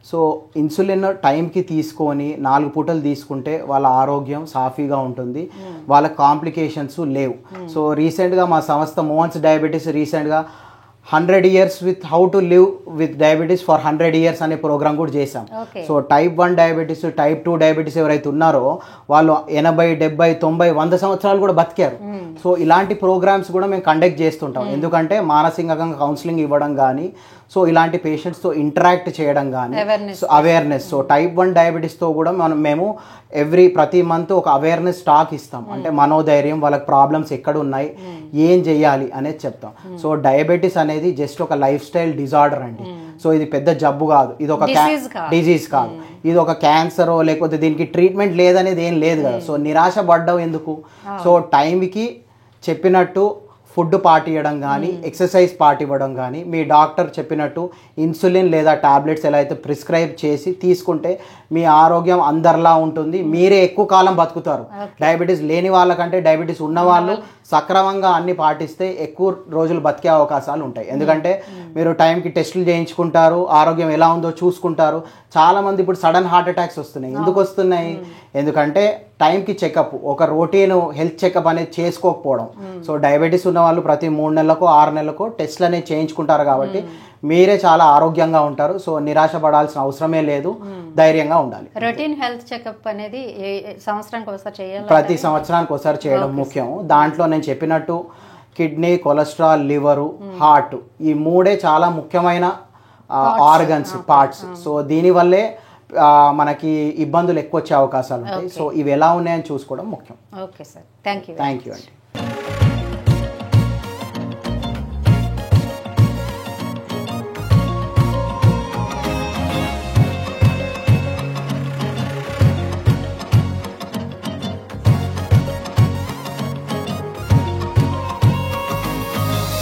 సో ఇన్సులిన్ టైంకి తీసుకొని 4 పూటలు తీసుకుంటే వాళ్ళ ఆరోగ్యం సాఫీగా ఉంటుంది, వాళ్ళ కాంప్లికేషన్స్ లేవు. సో రీసెంట్గా మా సంస్థ మోహన్స్ డయాబెటీస్ రీసెంట్గా 100 years with how to live with diabetes for 100 years అనే ప్రోగ్రామ్ కూడా చేశాం. So type 1 diabetes, type 2 diabetes ఎవరైతే ఉన్నారో వాళ్ళు 80, 70, 90, 100 సంవత్సరాలు కూడా బతికారు. సో ఇలాంటి ప్రోగ్రామ్స్ కూడా మేము కండక్ట్ చేస్తుంటాం. ఎందుకంటే మానసికంగా కౌన్సిలింగ్ ఇవ్వడం కానీ, సో ఇలాంటి పేషెంట్స్తో ఇంటరాక్ట్ చేయడం కానీ, సో అవేర్నెస్. సో టైప్ 1 డయాబెటీస్తో కూడా మేము ప్రతి మంత్ ఒక అవేర్నెస్ టాక్ ఇస్తాం. అంటే మనోధైర్యం, వాళ్ళకి ప్రాబ్లమ్స్ ఎక్కడ ఉన్నాయి, ఏం చేయాలి అనేది చెప్తాం. సో డయాబెటీస్ అనేది జస్ట్ ఒక లైఫ్ స్టైల్ డిజార్డర్ అండి. సో ఇది పెద్ద జబ్బు కాదు, ఇది ఒక డిజీజ్ కాదు, ఇది ఒక క్యాన్సర్ లేకపోతే దీనికి ట్రీట్మెంట్ లేదనేది ఏం లేదు కదా. సో నిరాశ పడ్డావు ఎందుకు? సో టైంకి చెప్పినట్టు ఫుడ్ పాటివ్వడం కానీ, ఎక్సర్సైజ్ పాటివ్వడం కానీ, మీ డాక్టర్ చెప్పినట్టు ఇన్సులిన్ లేదా టాబ్లెట్స్ ఎలా అయితే ప్రిస్క్రైబ్ చేసి తీసుకుంటే మీ ఆరోగ్యం అందరిలా ఉంటుంది, మీరే ఎక్కువ కాలం బతుకుతారు. డయాబెటీస్ లేని వాళ్ళకంటే డయాబెటీస్ ఉన్న వాళ్ళు సక్రమంగా అన్ని పాటిస్తే ఎక్కువ రోజులు బతికే అవకాశాలు ఉంటాయి. ఎందుకంటే మీరు టైంకి టెస్టులు చేయించుకుంటారు, ఆరోగ్యం ఎలా ఉందో చూసుకుంటారు. చాలామంది ఇప్పుడు సడన్ హార్ట్ అటాక్స్ వస్తున్నాయి. ఎందుకు వస్తున్నాయి? ఎందుకంటే టైంకి చెకప్, ఒక రొటీన్ హెల్త్ చెకప్ అనేది చేసుకోకపోవడం. సో డయాబెటీస్ ఉన్న వాళ్ళు ప్రతి 3 నెలలకో 6 నెలలకో టెస్ట్లు అనేవి చేయించుకుంటారు కాబట్టి మీరే చాలా ఆరోగ్యంగా ఉంటారు. సో నిరాశ పడాల్సిన అవసరమే లేదు, ధైర్యంగా ఉండాలి. రొటీన్ హెల్త్ చెకప్ అనేది సంవత్సరానికి ఒకసారి చేయాలి, ప్రతి సంవత్సరానికి ఒకసారి చేయడం ముఖ్యం. దాంట్లో నేను చెప్పినట్టు కిడ్నీ, కొలెస్ట్రాల్, లివరు, హార్ట్, ఈ 3 చాలా ముఖ్యమైన ఆర్గన్స్, పార్ట్స్. సో దీనివల్లే మనకి ఇబ్బందులు ఎక్కువ వచ్చే అవకాశాలు ఉంటాయి. సో ఇవి ఎలా ఉన్నాయని చూసుకోవడం ముఖ్యం. ఓకే సార్, థ్యాంక్ యూ అండి.